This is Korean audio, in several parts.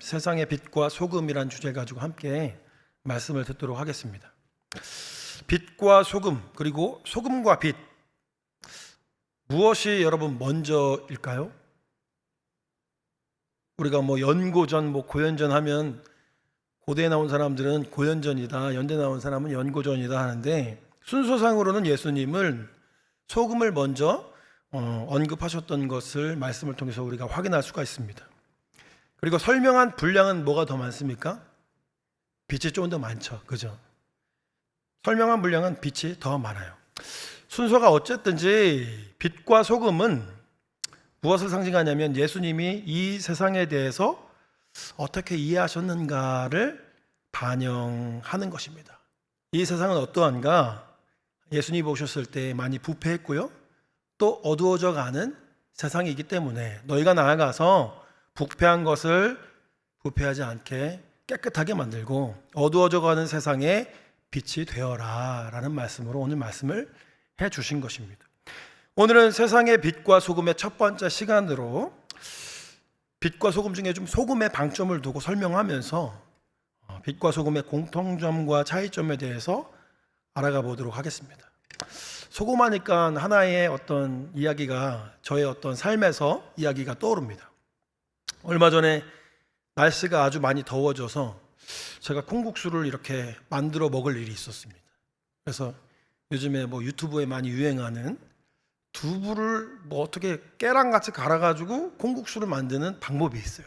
세상의 빛과 소금이란 주제 가지고 함께 말씀을 듣도록 하겠습니다. 빛과 소금, 그리고 소금과 빛, 무엇이 여러분 먼저일까요? 우리가 연고전, 고연전 하면 고대에 나온 사람들은 고연전이다, 연대 나온 사람은 연고전이다 하는데, 순서상으로는 예수님을 소금을 먼저 언급하셨던 것을 말씀을 통해서 우리가 확인할 수가 있습니다. 그리고 설명한 분량은 뭐가 더 많습니까? 빛이 좀 더 많죠, 그죠? 설명한 분량은 빛이 더 많아요. 순서가 어쨌든지 빛과 소금은 무엇을 상징하냐면 예수님이 이 세상에 대해서 어떻게 이해하셨는가를 반영하는 것입니다. 이 세상은 어떠한가? 예수님이 보셨을 때 많이 부패했고요, 또 어두워져 가는 세상이기 때문에 너희가 나아가서 부패한 것을 부패하지 않게 깨끗하게 만들고 어두워져 가는 세상에 빛이 되어라 라는 말씀으로 오늘 말씀을 해 주신 것입니다. 오늘은 세상의 빛과 소금의 첫 번째 시간으로 빛과 소금 중에 좀 소금의 방점을 두고 설명하면서 빛과 소금의 공통점과 차이점에 대해서 알아가 보도록 하겠습니다. 소금하니까 하나의 어떤 이야기가, 저의 어떤 삶에서 이야기가 떠오릅니다. 얼마 전에 날씨가 아주 많이 더워져서 제가 콩국수를 이렇게 만들어 먹을 일이 있었습니다. 그래서 요즘에 유튜브에 많이 유행하는 두부를 어떻게 깨랑같이 갈아가지고 콩국수를 만드는 방법이 있어요.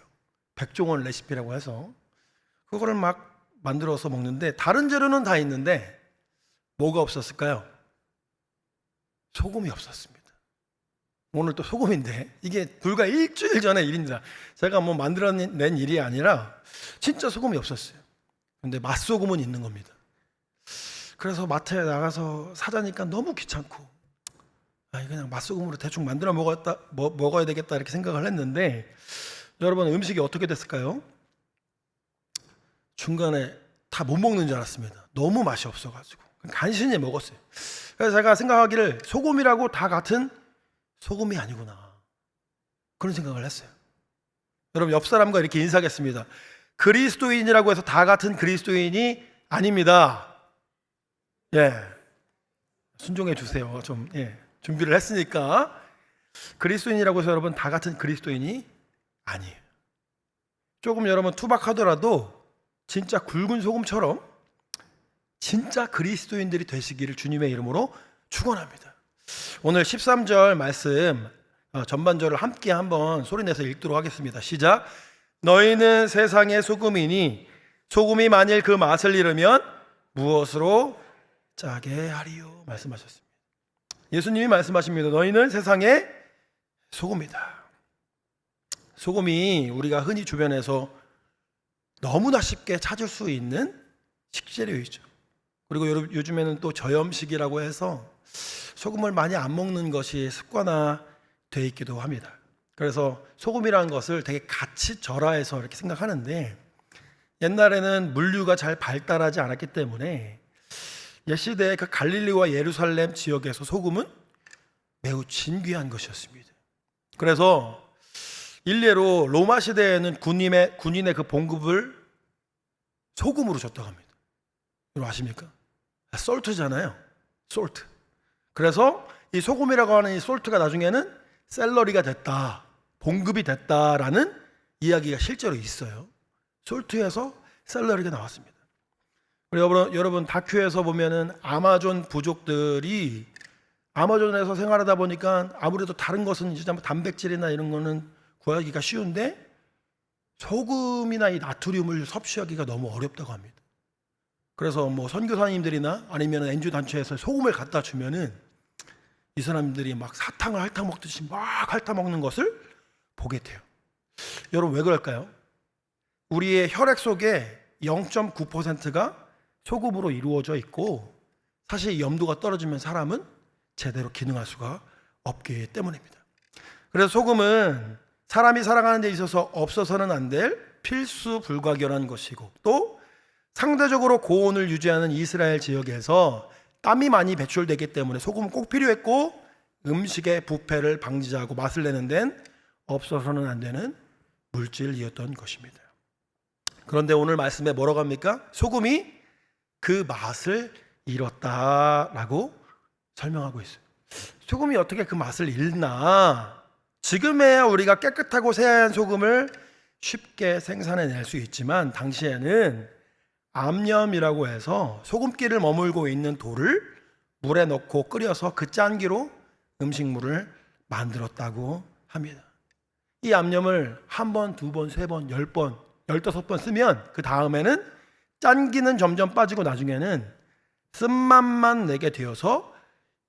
백종원 레시피라고 해서 그거를 막 만들어서 먹는데, 다른 재료는 다 있는데 뭐가 없었을까요? 소금이 없었습니다. 오늘 또 소금인데 이게 불과 일주일 전의 일입니다. 제가 만들어낸 일이 아니라 진짜 소금이 없었어요. 근데 맛소금은 있는 겁니다. 그래서 마트에 나가서 사자니까 너무 귀찮고 그냥 맛소금으로 대충 만들어 먹어야 되겠다 이렇게 생각을 했는데, 여러분 음식이 어떻게 됐을까요? 중간에 다 못 먹는 줄 알았습니다. 너무 맛이 없어가지고 간신히 먹었어요. 그래서 제가 생각하기를 소금이라고 다 같은 소금이 아니구나, 그런 생각을 했어요. 여러분 옆 사람과 이렇게 인사하겠습니다. 그리스도인이라고 해서 다 같은 그리스도인이 아닙니다. 순종해 주세요. 준비를 했으니까. 그리스도인이라고 해서 여러분 다 같은 그리스도인이 아니에요. 조금 여러분 투박하더라도 진짜 굵은 소금처럼 진짜 그리스도인들이 되시기를 주님의 이름으로 축원합니다. 오늘 13절 말씀 전반절을 함께 한번 소리내서 읽도록 하겠습니다. 시작. 너희는 세상의 소금이니 소금이 만일 그 맛을 잃으면 무엇으로 짜게 하리요, 말씀하셨습니다. 예수님이 말씀하십니다. 너희는 세상의 소금이다. 소금이 우리가 흔히 주변에서 너무나 쉽게 찾을 수 있는 식재료이죠. 그리고 요즘에는 또 저염식이라고 해서 소금을 많이 안 먹는 것이 습관화되어 있기도 합니다. 그래서 소금이라는 것을 되게 가치 절하해서 이렇게 생각하는데, 옛날에는 물류가 잘 발달하지 않았기 때문에 옛시대의 그 갈릴리와 예루살렘 지역에서 소금은 매우 진귀한 것이었습니다. 그래서 일례로 로마 시대에는 군인의 그 봉급을 소금으로 줬다고 합니다. 여러분 아십니까? 솔트잖아요. 솔트. 그래서 이 소금이라고 하는 이 솔트가 나중에는 샐러리가 됐다, 봉급이 됐다라는 이야기가 실제로 있어요. 솔트에서 샐러리가 나왔습니다. 여러분 다큐에서 보면은 아마존 부족들이 아마존에서 생활하다 보니까 아무래도 다른 것은 이제 단백질이나 이런 거는 구하기가 쉬운데 소금이나 이 나트륨을 섭취하기가 너무 어렵다고 합니다. 그래서 선교사님들이나 아니면 NGO 단체에서 소금을 갖다 주면은 이 사람들이 막 사탕을 핥아 먹듯이 막 핥아 먹는 것을 보게 돼요. 여러분 왜 그럴까요? 우리의 혈액 속에 0.9%가 소금으로 이루어져 있고, 사실 염도가 떨어지면 사람은 제대로 기능할 수가 없기 때문입니다. 그래서 소금은 사람이 살아가는 데 있어서 없어서는 안 될 필수 불가결한 것이고, 또 상대적으로 고온을 유지하는 이스라엘 지역에서 땀이 많이 배출되기 때문에 소금은 꼭 필요했고, 음식의 부패를 방지하고 맛을 내는 데는 없어서는 안 되는 물질이었던 것입니다. 그런데 오늘 말씀에 뭐라고 합니까? 소금이 그 맛을 잃었다라고 설명하고 있어요. 소금이 어떻게 그 맛을 잃나? 지금에야 우리가 깨끗하고 새하얀 소금을 쉽게 생산해낼 수 있지만 당시에는 암염이라고 해서 소금기를 머물고 있는 돌을 물에 넣고 끓여서 그 짠기로 음식물을 만들었다고 합니다. 이 암염을 한 번, 두 번, 세 번, 10번, 15번 쓰면 그 다음에는 짠기는 점점 빠지고 나중에는 쓴맛만 내게 되어서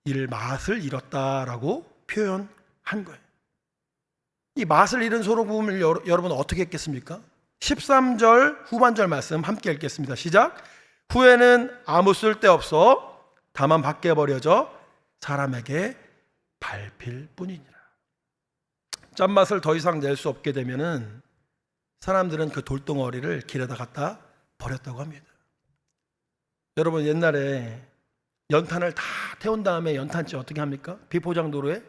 이를 맛을 잃었다라고 표현한 거예요. 이 맛을 잃은 소금을 여러분 어떻게 했겠습니까? 13절 후반절 말씀 함께 읽겠습니다. 시작. 후에는 아무 쓸데없어 다만 밖에 버려져 사람에게 밟힐 뿐이니라. 짠맛을 더 이상 낼 수 없게 되면은 사람들은 그 돌덩어리를 길에다 갖다 버렸다고 합니다. 여러분 옛날에 연탄을 다 태운 다음에 연탄재 어떻게 합니까? 비포장도로에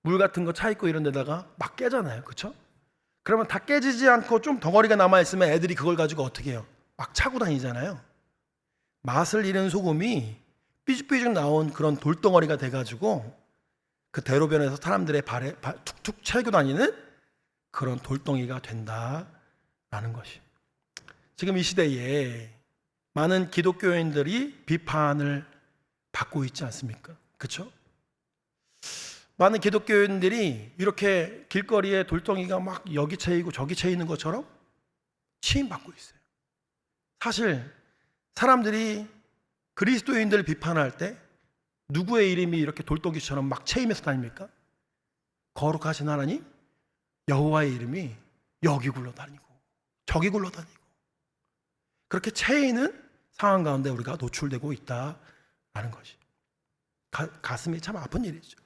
물 같은 거 차 있고 이런 데다가 막 깨잖아요. 그렇죠? 그러면 다 깨지지 않고 좀 덩어리가 남아있으면 애들이 그걸 가지고 어떻게 해요? 막 차고 다니잖아요. 맛을 잃은 소금이 삐죽삐죽 나온 그런 돌덩어리가 돼가지고 그 대로변에서 사람들의 발에 툭툭 채고 다니는 그런 돌덩이가 된다라는 것이. 지금 이 시대에 많은 기독교인들이 비판을 받고 있지 않습니까? 그렇죠? 많은 기독교인들이 이렇게 길거리에 돌덩이가 막 여기 채이고 저기 채이는 것처럼 치임받고 있어요. 사실 사람들이 그리스도인들을 비판할 때 누구의 이름이 이렇게 돌덩이처럼 막 채이면서 다닙니까? 거룩하신 하나님 여호와의 이름이 여기 굴러다니고 저기 굴러다니고 그렇게 채이는 상황 가운데 우리가 노출되고 있다라는 것이 가슴이 참 아픈 일이죠.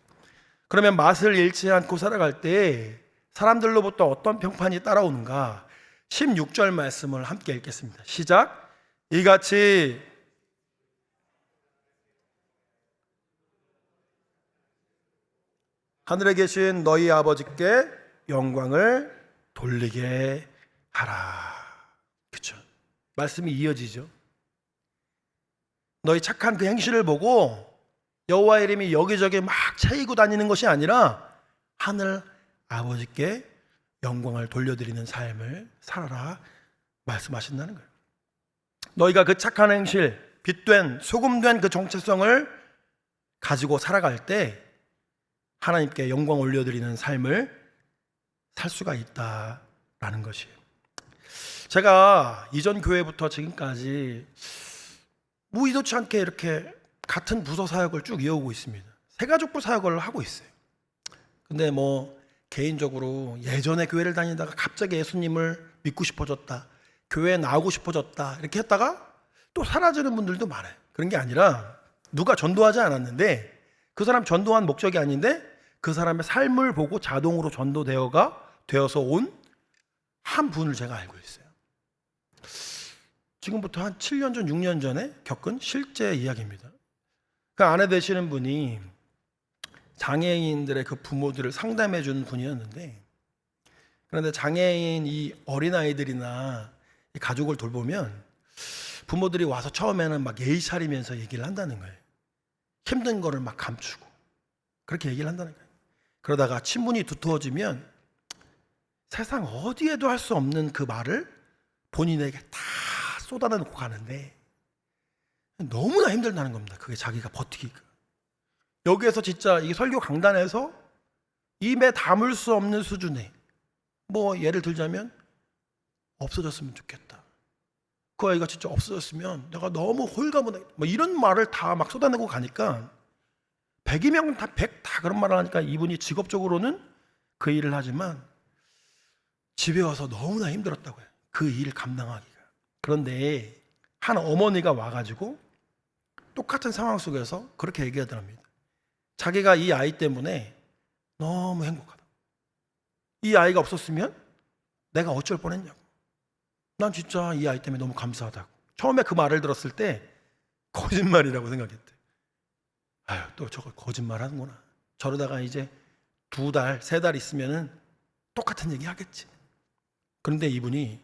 그러면 맛을 잃지 않고 살아갈 때 사람들로부터 어떤 평판이 따라오는가? 16절 말씀을 함께 읽겠습니다. 시작. 이같이 하늘에 계신 너희 아버지께 영광을 돌리게 하라. 그렇죠? 말씀이 이어지죠. 너희 착한 그 행실을 보고 여호와의 이름이 여기저기 막 채이고 다니는 것이 아니라 하늘 아버지께 영광을 돌려드리는 삶을 살아라 말씀하신다는 거예요. 너희가 그 착한 행실, 빛된 소금된 그 정체성을 가지고 살아갈 때 하나님께 영광 올려드리는 삶을 살 수가 있다라는 것이에요. 제가 이전 교회부터 지금까지 의도치 않게 이렇게 같은 부서 사역을 쭉 이어오고 있습니다. 새가족부 사역을 하고 있어요. 근데 뭐 개인적으로 예전에 교회를 다니다가 갑자기 예수님을 믿고 싶어졌다, 교회에 나오고 싶어졌다 이렇게 했다가 또 사라지는 분들도 많아요. 그런 게 아니라 누가 전도하지 않았는데 그 사람 전도한 목적이 아닌데 그 사람의 삶을 보고 자동으로 되어서 온 한 분을 제가 알고 있어요. 지금부터 한 7년 전, 6년 전에 겪은 실제 이야기입니다. 그 아내 되시는 분이 장애인들의 그 부모들을 상담해 주는 분이었는데, 그런데 장애인 이 어린아이들이나 이 가족을 돌보면 부모들이 와서 처음에는 막 예의 차리면서 얘기를 한다는 거예요. 힘든 거를 막 감추고 그렇게 얘기를 한다는 거예요. 그러다가 친분이 두터워지면 세상 어디에도 할 수 없는 그 말을 본인에게 다 쏟아내놓고 가는데 너무나 힘들다는 겁니다. 그게 자기가 버티기가. 여기에서 진짜 이 설교 강단에서 입에 담을 수 없는 수준의 뭐 예를 들자면 없어졌으면 좋겠다. 그 아이가 진짜 없어졌으면 내가 너무 홀가분해. 뭐 이런 말을 다 막 쏟아내고 가니까 100이면 다 100 다 그런 말을 하니까 이분이 직업적으로는 그 일을 하지만 집에 와서 너무나 힘들었다고 해요. 그 일 감당하기가. 그런데 한 어머니가 와가지고 똑같은 상황 속에서 그렇게 얘기하더랍니다. 자기가 이 아이 때문에 너무 행복하다. 이 아이가 없었으면 내가 어쩔 뻔했냐고. 난 진짜 이 아이 때문에 너무 감사하다고. 처음에 그 말을 들었을 때 거짓말이라고 생각했대. 아유, 또 저거 거짓말 하는구나. 저러다가 이제 2달, 3달 있으면은 똑같은 얘기 하겠지. 그런데 이분이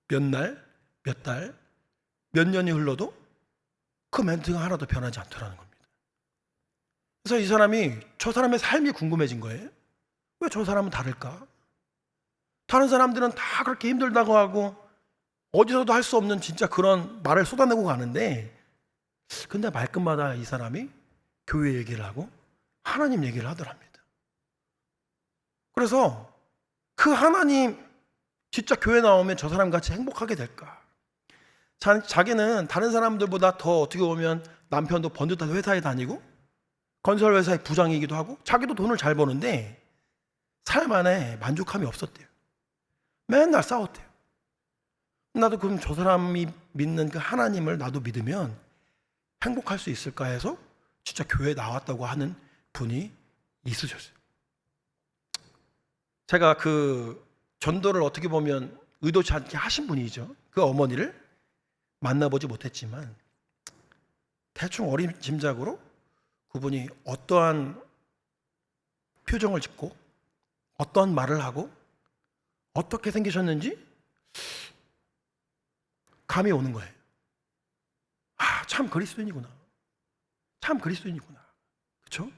몇 날, 몇 달, 몇 년이 흘러도 그 멘트가 하나도 변하지 않더라는 겁니다. 그래서 이 사람이 저 사람의 삶이 궁금해진 거예요. 왜 저 사람은 다를까? 다른 사람들은 다 그렇게 힘들다고 하고 어디서도 할 수 없는 진짜 그런 말을 쏟아내고 가는데, 근데 말끝마다 이 사람이 교회 얘기를 하고 하나님 얘기를 하더랍니다. 그래서 그 하나님 진짜 교회 나오면 저 사람 같이 행복하게 될까? 자기는 다른 사람들보다 더 어떻게 보면 남편도 번듯한 회사에 다니고 건설 회사의 부장이기도 하고 자기도 돈을 잘 버는데 삶 안에 만족함이 없었대요. 맨날 싸웠대요. 나도 그럼 저 사람이 믿는 그 하나님을 나도 믿으면 행복할 수 있을까 해서 진짜 교회에 나왔다고 하는 분이 있으셨어요. 제가 그 전도를 어떻게 보면 의도치 않게 하신 분이죠. 그 어머니를 만나보지 못했지만 대충 어림짐작으로 그분이 어떠한 표정을 짓고 어떠한 말을 하고 어떻게 생기셨는지 감이 오는 거예요. 아, 참 그리스도인이구나. 참 그리스도인이구나. 그렇죠?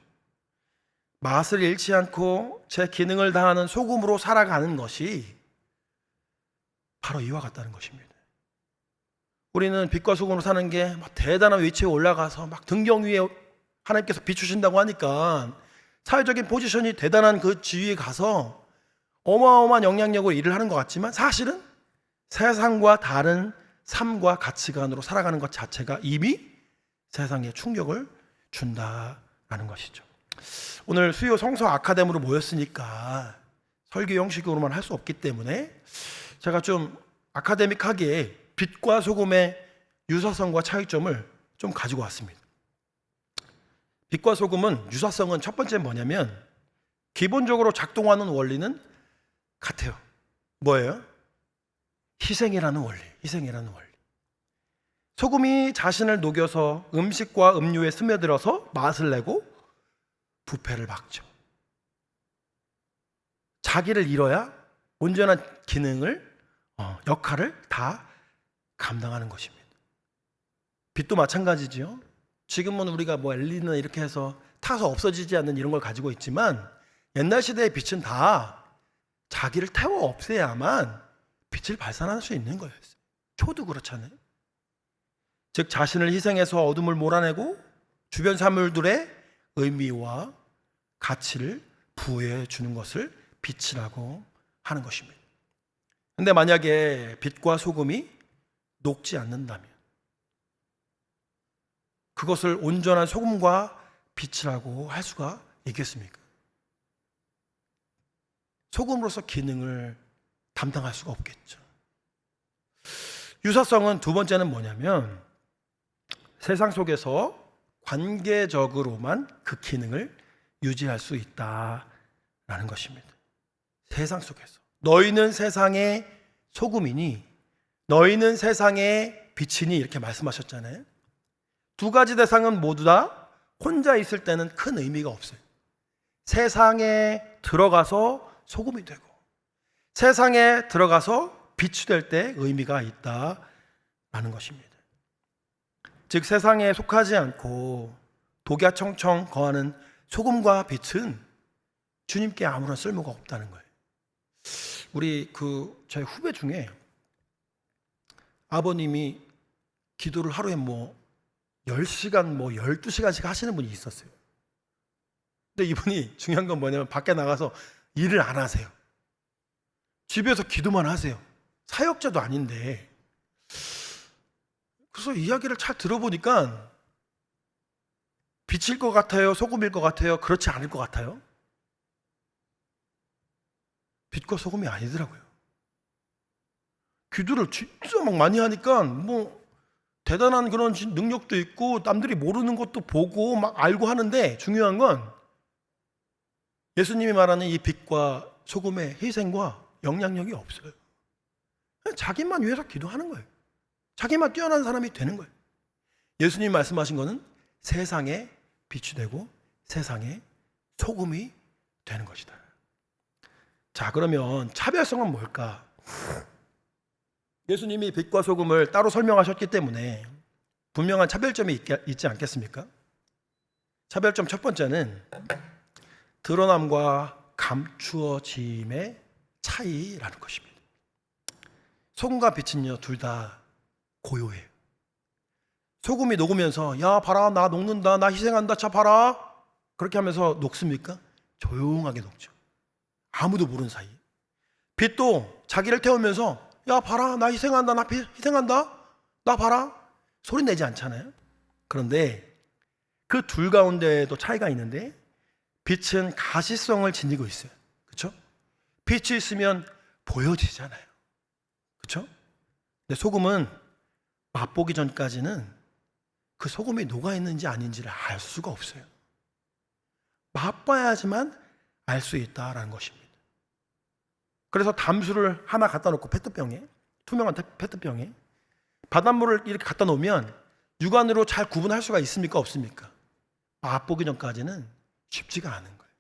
맛을 잃지 않고 제 기능을 다하는 소금으로 살아가는 것이 바로 이와 같다는 것입니다. 우리는 빛과 소금으로 사는 게 막 대단한 위치에 올라가서 막 등경 위에 하나님께서 비추신다고 하니까 사회적인 포지션이 대단한 그 지위에 가서 어마어마한 영향력으로 일을 하는 것 같지만 사실은 세상과 다른 삶과 가치관으로 살아가는 것 자체가 이미 세상에 충격을 준다라는 것이죠. 오늘 수요 성서 아카데미로 모였으니까 설교 형식으로만 할 수 없기 때문에 제가 좀 아카데믹하게 빛과 소금의 유사성과 차이점을 좀 가지고 왔습니다. 빛과 소금은 유사성은 첫 번째 뭐냐면 기본적으로 작동하는 원리는 같아요. 뭐예요? 희생이라는 원리. 희생이라는 원리. 소금이 자신을 녹여서 음식과 음료에 스며들어서 맛을 내고 부패를 막죠. 자기를 잃어야 온전한 기능을 역할을 다 감당하는 것입니다. 빛도 마찬가지죠. 지금은 우리가 뭐 LED나 이렇게 해서 타서 없어지지 않는 이런 걸 가지고 있지만 옛날 시대의 빛은 다 자기를 태워 없애야만 빛을 발산할 수 있는 거였어요. 초도 그렇잖아요. 즉 자신을 희생해서 어둠을 몰아내고 주변 사물들의 의미와 가치를 부여해 주는 것을 빛이라고 하는 것입니다. 근데 만약에 빛과 소금이 녹지 않는다면 그것을 온전한 소금과 빛이라고 할 수가 있겠습니까? 소금으로서 기능을 담당할 수가 없겠죠. 유사성은 두 번째는 뭐냐면 세상 속에서 관계적으로만 그 기능을 유지할 수 있다라는 것입니다. 세상 속에서 너희는 세상의 소금이니 너희는 세상의 빛이니 이렇게 말씀하셨잖아요. 두 가지 대상은 모두 다 혼자 있을 때는 큰 의미가 없어요. 세상에 들어가서 소금이 되고 세상에 들어가서 빛이 될 때 의미가 있다라는 것입니다. 즉 세상에 속하지 않고 독야청청 거하는 소금과 빛은 주님께 아무런 쓸모가 없다는 거예요. 우리 저희 후배 중에 아버님이 기도를 하루에 10시간 12시간씩 하시는 분이 있었어요. 근데 이분이 중요한 건 뭐냐면 밖에 나가서 일을 안 하세요. 집에서 기도만 하세요. 사역자도 아닌데. 그래서 이야기를 잘 들어보니까 빛일 것 같아요? 소금일 것 같아요? 그렇지 않을 것 같아요? 빛과 소금이 아니더라고요. 기도를 진짜 막 많이 하니까 대단한 그런 능력도 있고 남들이 모르는 것도 보고 막 알고 하는데 중요한 건 예수님이 말하는 이 빛과 소금의 희생과 영향력이 없어요. 자기만 위해서 기도하는 거예요. 자기만 뛰어난 사람이 되는 거예요. 예수님이 말씀하신 거는 세상에 빛이 되고 세상에 소금이 되는 것이다. 자, 그러면 차별성은 뭘까? 예수님이 빛과 소금을 따로 설명하셨기 때문에 분명한 차별점이 있지 않겠습니까? 차별점 첫 번째는 드러남과 감추어짐의 차이라는 것입니다. 소금과 빛은요, 둘 다 고요해요. 소금이 녹으면서 야 봐라 나 녹는다 나 희생한다 자 봐라 그렇게 하면서 녹습니까? 조용하게 녹죠. 아무도 모르는 사이. 빛도 자기를 태우면서 야 봐라 나 희생한다 나 희생한다 나 봐라 소리 내지 않잖아요. 그런데 그 둘 가운데에도 차이가 있는데 빛은 가시성을 지니고 있어요. 그렇죠? 빛이 있으면 보여지잖아요. 그렇죠? 근데 소금은 맛보기 전까지는 그 소금이 녹아있는지 아닌지를 알 수가 없어요. 맛봐야지만 알 수 있다라는 것입니다. 그래서 담수를 하나 갖다 놓고 페트병에, 투명한 페트병에 바닷물을 이렇게 갖다 놓으면 육안으로 잘 구분할 수가 있습니까? 없습니까? 맛보기 전까지는 쉽지가 않은 거예요.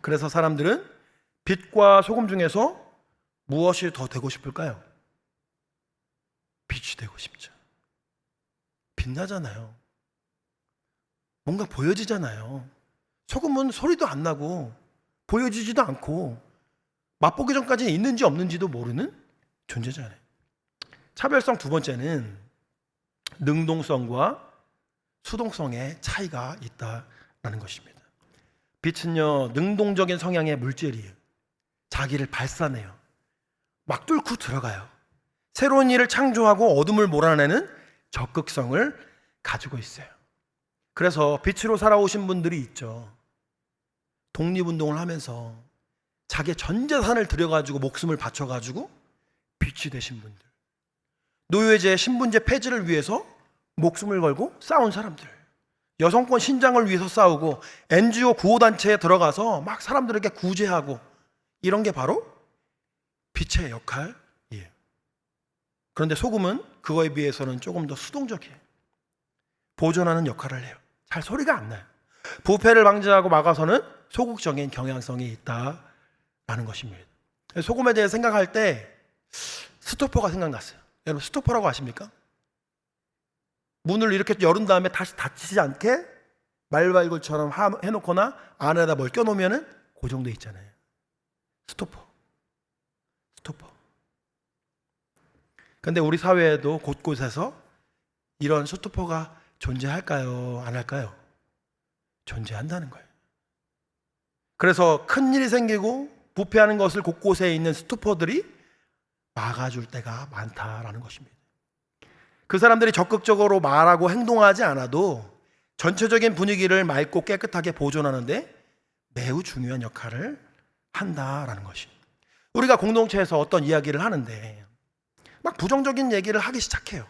그래서 사람들은 빛과 소금 중에서 무엇이 더 되고 싶을까요? 빛이 되고 싶죠. 빛나잖아요. 뭔가 보여지잖아요. 소금은 소리도 안 나고 보여지지도 않고 맛보기 전까지는 있는지 없는지도 모르는 존재잖아요. 차별성 두 번째는 능동성과 수동성의 차이가 있다는 것입니다. 빛은요, 능동적인 성향의 물질이에요. 자기를 발산해요. 막 뚫고 들어가요. 새로운 일을 창조하고 어둠을 몰아내는 적극성을 가지고 있어요. 그래서 빛으로 살아오신 분들이 있죠. 독립운동을 하면서 자기의 전 재산을 들여가지고 목숨을 바쳐가지고 빛이 되신 분들, 노예제 신분제 폐지를 위해서 목숨을 걸고 싸운 사람들, 여성권 신장을 위해서 싸우고 NGO 구호단체에 들어가서 막 사람들에게 구제하고 이런 게 바로 빛의 역할이에요. 그런데 소금은 그거에 비해서는 조금 더 수동적이에요. 보존하는 역할을 해요. 잘 소리가 안 나요. 부패를 방지하고 막아서는 소극적인 경향성이 있다라는 것입니다. 소금에 대해 생각할 때 스토퍼가 생각났어요. 여러분 스토퍼라고 아십니까? 문을 이렇게 열은 다음에 다시 닫히지 않게 말발굴처럼 해놓거나 안에다 뭘 껴놓으면 고정돼 있잖아요. 스토퍼. 근데 우리 사회에도 곳곳에서 이런 스토퍼가 존재할까요? 안 할까요? 존재한다는 거예요. 그래서 큰일이 생기고 부패하는 것을 곳곳에 있는 스토퍼들이 막아줄 때가 많다라는 것입니다. 그 사람들이 적극적으로 말하고 행동하지 않아도 전체적인 분위기를 맑고 깨끗하게 보존하는데 매우 중요한 역할을 한다라는 것입니다. 우리가 공동체에서 어떤 이야기를 하는데 막 부정적인 얘기를 하기 시작해요.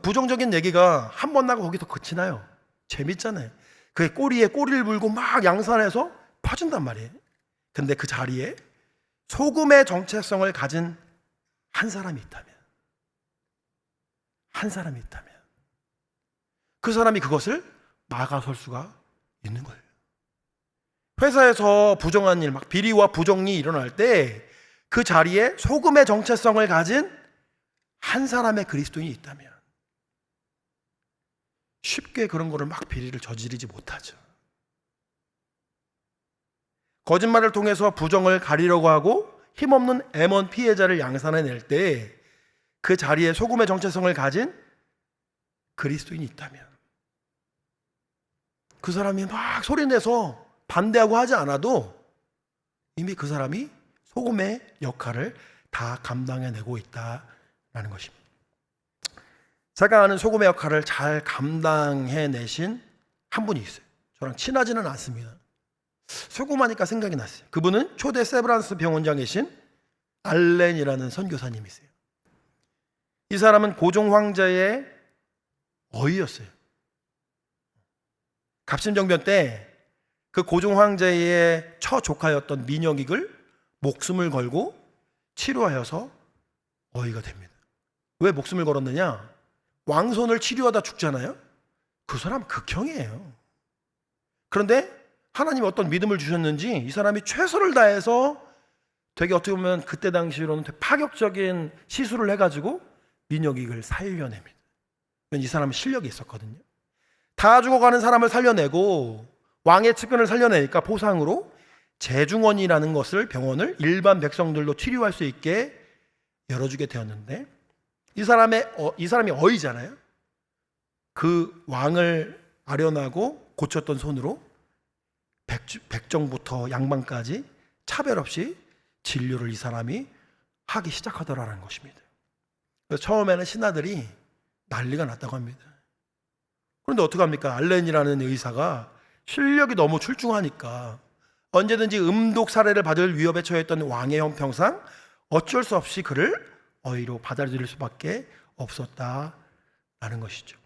부정적인 얘기가 한 번 나고 거기서 그치나요? 재밌잖아요. 그게 꼬리에 꼬리를 물고 막 양산해서 퍼진단 말이에요. 근데 그 자리에 소금의 정체성을 가진 한 사람이 있다면 그 사람이 그것을 막아설 수가 있는 거예요. 회사에서 부정한 일, 막 비리와 부정이 일어날 때 그 자리에 소금의 정체성을 가진 한 사람의 그리스도인이 있다면 쉽게 그런 거를 막 비리를 저지르지 못하죠. 거짓말을 통해서 부정을 가리려고 하고 힘없는 M1 피해자를 양산해낼 때 그 자리에 소금의 정체성을 가진 그리스도인이 있다면 그 사람이 막 소리내서 반대하고 하지 않아도 이미 그 사람이 소금의 역할을 다 감당해내고 있다는 것입니다. 제가 아는 소금의 역할을 잘 감당해내신 한 분이 있어요. 저랑 친하지는 않습니다. 소금하니까 생각이 났어요. 그분은 초대 세브란스 병원장이신 알렌이라는 선교사님이세요. 이 사람은 고종 황제의 어이였어요. 갑신정변 때 그 고종 황제의 처조카였던 민영익을 목숨을 걸고 치료하여서 어이가 됩니다. 왜 목숨을 걸었느냐? 왕손을 치료하다 죽잖아요. 그 사람 극형이에요. 그런데 하나님이 어떤 믿음을 주셨는지 이 사람이 최선을 다해서 되게 어떻게 보면 그때 당시로는 되게 파격적인 시술을 해가지고 민혁이를 살려냅니다. 이 사람은 실력이 있었거든요. 다 죽어가는 사람을 살려내고 왕의 측근을 살려내니까 포상으로 재중원이라는 것을 병원을 일반 백성들도 치료할 수 있게 열어주게 되었는데 이 사람이 어이잖아요. 그 왕을 아련하고 고쳤던 손으로 백정부터 양반까지 차별 없이 진료를 이 사람이 하기 시작하더라는 것입니다. 그래서 처음에는 신하들이 난리가 났다고 합니다. 그런데 어떡합니까? 알렌이라는 의사가 실력이 너무 출중하니까 언제든지 음독 살해를 받을 위협에 처했던 왕의 형평상 어쩔 수 없이 그를 어이로 받아들일 수밖에 없었다라는 것이죠.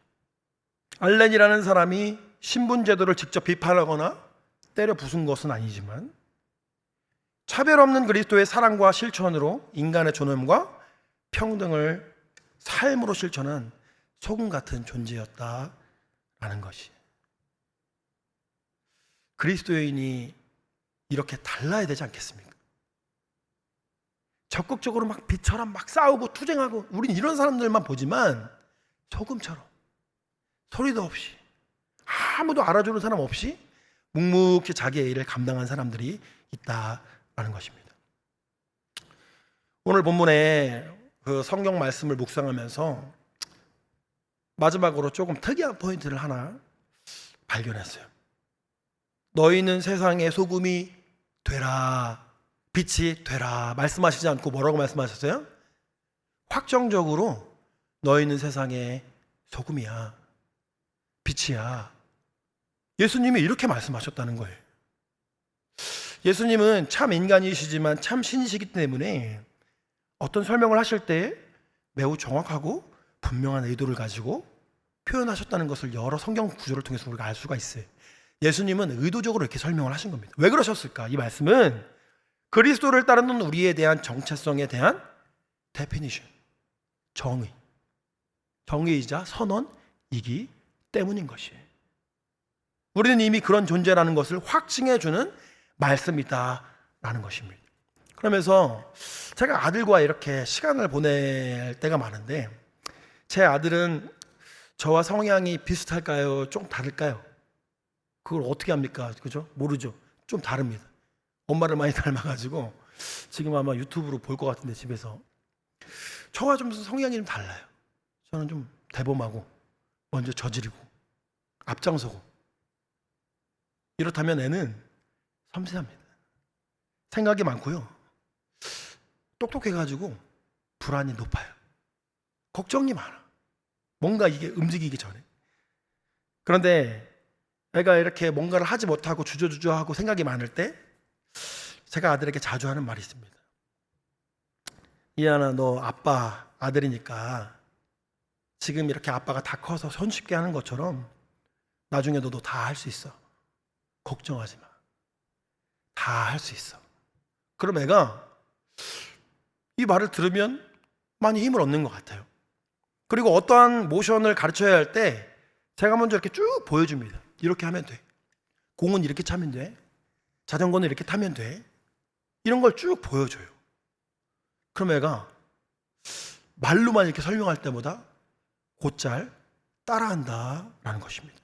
알렌이라는 사람이 신분제도를 직접 비판하거나 때려 부순 것은 아니지만 차별 없는 그리스도의 사랑과 실천으로 인간의 존엄과 평등을 삶으로 실천한 소금 같은 존재였다라는 것이. 그리스도인이 이렇게 달라야 되지 않겠습니까? 적극적으로 막 빛처럼 막 싸우고 투쟁하고 우린 이런 사람들만 보지만 소금처럼 소리도 없이 아무도 알아주는 사람 없이 묵묵히 자기의 일을 감당한 사람들이 있다라는 것입니다. 오늘 본문에 그 성경 말씀을 묵상하면서 마지막으로 조금 특이한 포인트를 하나 발견했어요. 너희는 세상의 소금이 되라, 빛이 되라 말씀하시지 않고 뭐라고 말씀하셨어요? 확정적으로 너희는 세상의 소금이야, 빛이야. 예수님이 이렇게 말씀하셨다는 거예요. 예수님은 참 인간이시지만 참 신이시기 때문에 어떤 설명을 하실 때 매우 정확하고 분명한 의도를 가지고 표현하셨다는 것을 여러 성경 구조를 통해서 우리가 알 수가 있어요. 예수님은 의도적으로 이렇게 설명을 하신 겁니다. 왜 그러셨을까? 이 말씀은 그리스도를 따르는 우리에 대한 정체성에 대한 데피니션, 정의이자 선언이기 때문인 것이에요. 우리는 이미 그런 존재라는 것을 확증해주는 말씀이다라는 것입니다. 그러면서 제가 아들과 이렇게 시간을 보낼 때가 많은데 제 아들은 저와 성향이 비슷할까요? 좀 다를까요? 그걸 어떻게 합니까? 그죠? 모르죠. 좀 다릅니다. 엄마를 많이 닮아가지고 지금 아마 유튜브로 볼 것 같은데 집에서 저와 좀 성향이 좀 달라요. 저는 좀 대범하고 먼저 저지르고 앞장서고 이렇다면 애는 섬세합니다. 생각이 많고요. 똑똑해가지고 불안이 높아요. 걱정이 많아. 뭔가 이게 움직이기 전에. 그런데 애가 이렇게 뭔가를 하지 못하고 주저주저하고 생각이 많을 때 제가 아들에게 자주 하는 말이 있습니다. 이하나, 너 아빠 아들이니까 지금 이렇게 아빠가 다 커서 손쉽게 하는 것처럼 나중에 너도 다 할 수 있어. 걱정하지 마. 다 할 수 있어. 그럼 애가 이 말을 들으면 많이 힘을 얻는 것 같아요. 그리고 어떠한 모션을 가르쳐야 할 때 제가 먼저 이렇게 쭉 보여줍니다. 이렇게 하면 돼. 공은 이렇게 차면 돼. 자전거는 이렇게 타면 돼. 이런 걸 쭉 보여줘요. 그럼 애가 말로만 이렇게 설명할 때보다 곧잘 따라한다라는 것입니다.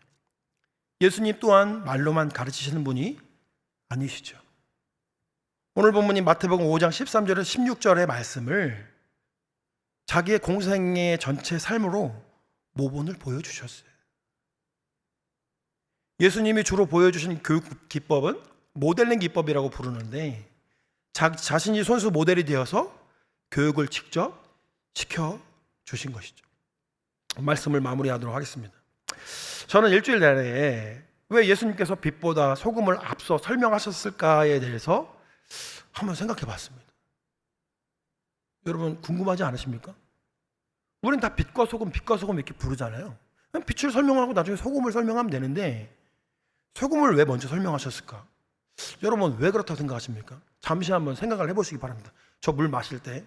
예수님 또한 말로만 가르치시는 분이 아니시죠. 오늘 본문인 마태복음 5장 13절에서 16절의 말씀을 자기의 공생의 전체 삶으로 모본을 보여주셨어요. 예수님이 주로 보여주신 교육 기법은 모델링 기법이라고 부르는데 자신이 손수 모델이 되어서 교육을 직접 시켜주신 것이죠. 말씀을 마무리하도록 하겠습니다. 저는 일주일 내내 왜 예수님께서 빛보다 소금을 앞서 설명하셨을까에 대해서 한번 생각해 봤습니다. 여러분 궁금하지 않으십니까? 우린 다 빛과 소금 이렇게 부르잖아요. 빛을 설명하고 나중에 소금을 설명하면 되는데 소금을 왜 먼저 설명하셨을까? 여러분 왜 그렇다고 생각하십니까? 잠시 한번 생각을 해보시기 바랍니다. 저 물 마실 때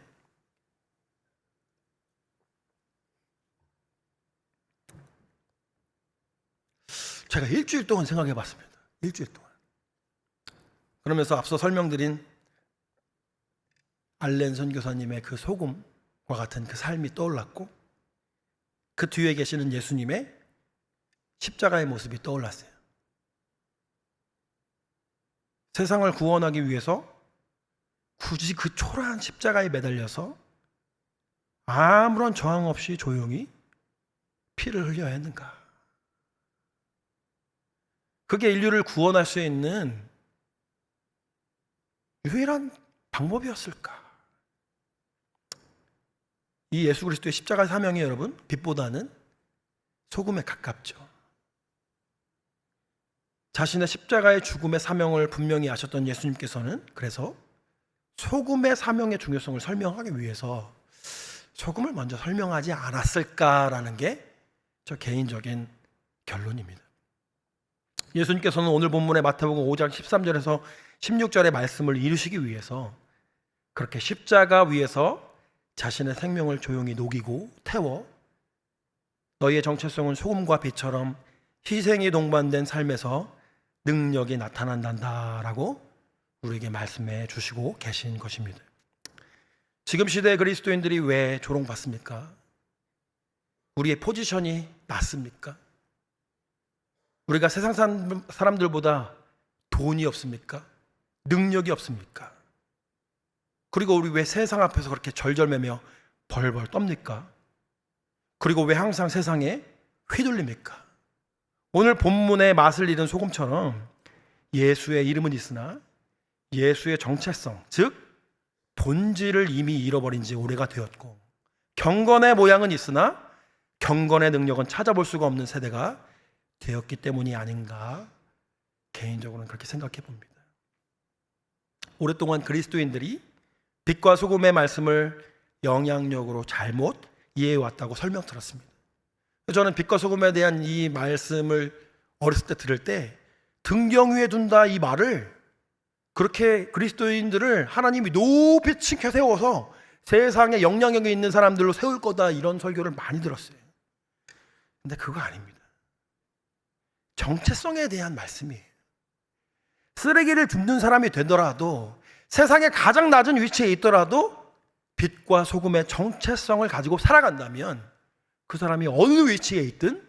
제가 일주일 동안 생각해 봤습니다. 일주일 동안. 그러면서 앞서 설명드린 알렌 선교사님의 그 소금과 같은 그 삶이 떠올랐고, 그 뒤에 계시는 예수님의 십자가의 모습이 떠올랐어요. 세상을 구원하기 위해서 굳이 그 초라한 십자가에 매달려서 아무런 저항 없이 조용히 피를 흘려야 했는가? 그게 인류를 구원할 수 있는 유일한 방법이었을까? 이 예수 그리스도의 십자가 사명이 여러분, 빛보다는 소금에 가깝죠. 자신의 십자가의 죽음의 사명을 분명히 아셨던 예수님께서는 그래서 소금의 사명의 중요성을 설명하기 위해서 소금을 먼저 설명하지 않았을까라는 게 저 개인적인 결론입니다. 예수님께서는 오늘 본문의 마태복음 5장 13절에서 16절의 말씀을 이루시기 위해서 그렇게 십자가 위에서 자신의 생명을 조용히 녹이고 태워 너희의 정체성은 소금과 빛처럼 희생이 동반된 삶에서 능력이 나타난다라고 우리에게 말씀해 주시고 계신 것입니다. 지금 시대의 그리스도인들이 왜 조롱받습니까? 우리의 포지션이 낮습니까? 우리가 세상 사람들보다 돈이 없습니까? 능력이 없습니까? 그리고 우리 왜 세상 앞에서 그렇게 절절매며 벌벌 떱니까? 그리고 왜 항상 세상에 휘둘립니까? 오늘 본문의 맛을 잃은 소금처럼 예수의 이름은 있으나 예수의 정체성, 즉 본질을 이미 잃어버린 지 오래가 되었고, 경건의 모양은 있으나 경건의 능력은 찾아볼 수가 없는 세대가 되었기 때문이 아닌가, 개인적으로는 그렇게 생각해 봅니다. 오랫동안 그리스도인들이 빛과 소금의 말씀을 영향력으로 잘못 이해해왔다고 설명 들었습니다. 저는 빛과 소금에 대한 이 말씀을 어렸을 때 들을 때 등경 위에 둔다 이 말을, 그렇게 그리스도인들을 하나님이 높이 칭켜 세워서 세상에 영향력이 있는 사람들로 세울 거다, 이런 설교를 많이 들었어요. 근데 그거 아닙니다. 정체성에 대한 말씀이에요. 쓰레기를 줍는 사람이 되더라도, 세상의 가장 낮은 위치에 있더라도 빛과 소금의 정체성을 가지고 살아간다면 그 사람이 어느 위치에 있든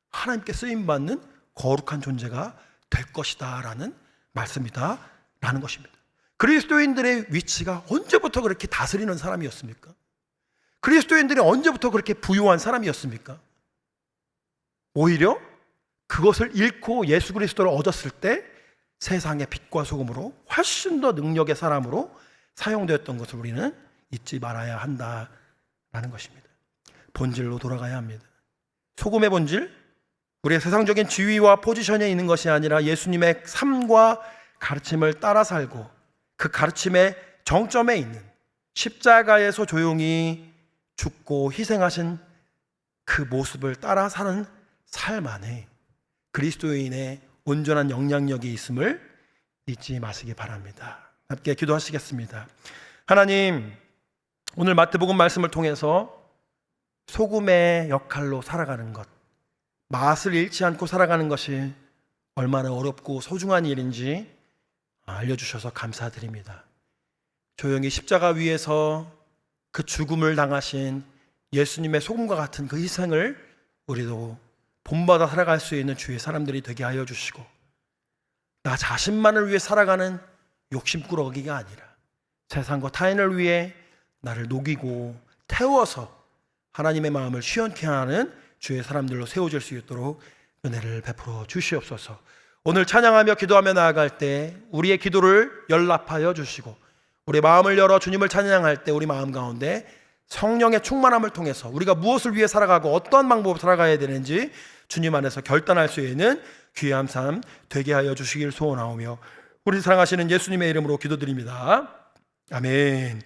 하나님께 쓰임받는 거룩한 존재가 될 것이다 라는 말씀이다 라는 것입니다. 그리스도인들의 위치가 언제부터 그렇게 다스리는 사람이었습니까? 그리스도인들이 언제부터 그렇게 부유한 사람이었습니까? 오히려 그것을 잃고 예수 그리스도를 얻었을 때 세상의 빛과 소금으로 훨씬 더 능력의 사람으로 사용되었던 것을 우리는 잊지 말아야 한다라는 것입니다. 본질로 돌아가야 합니다. 소금의 본질, 우리의 세상적인 지위와 포지션에 있는 것이 아니라 예수님의 삶과 가르침을 따라 살고 그 가르침의 정점에 있는 십자가에서 조용히 죽고 희생하신 그 모습을 따라 사는 삶 안에 그리스도인의 온전한 영향력이 있음을 잊지 마시기 바랍니다. 함께 기도하시겠습니다. 하나님, 오늘 마태복음 말씀을 통해서 소금의 역할로 살아가는 것, 맛을 잃지 않고 살아가는 것이 얼마나 어렵고 소중한 일인지 알려주셔서 감사드립니다. 조용히 십자가 위에서 그 죽음을 당하신 예수님의 소금과 같은 그 희생을 우리도 본받아 살아갈 수 있는 주의 사람들이 되게 하여 주시고, 나 자신만을 위해 살아가는 욕심꾸러기가 아니라 세상과 타인을 위해 나를 녹이고 태워서 하나님의 마음을 시원케 하는 주의 사람들로 세워질 수 있도록 은혜를 베풀어 주시옵소서. 오늘 찬양하며 기도하며 나아갈 때 우리의 기도를 연락하여 주시고, 우리 마음을 열어 주님을 찬양할 때 우리 마음 가운데 성령의 충만함을 통해서 우리가 무엇을 위해 살아가고 어떠한 방법으로 살아가야 되는지 주님 안에서 결단할 수 있는 귀한 삶 되게 하여 주시길 소원하오며 우리 사랑하시는 예수님의 이름으로 기도드립니다. 아멘.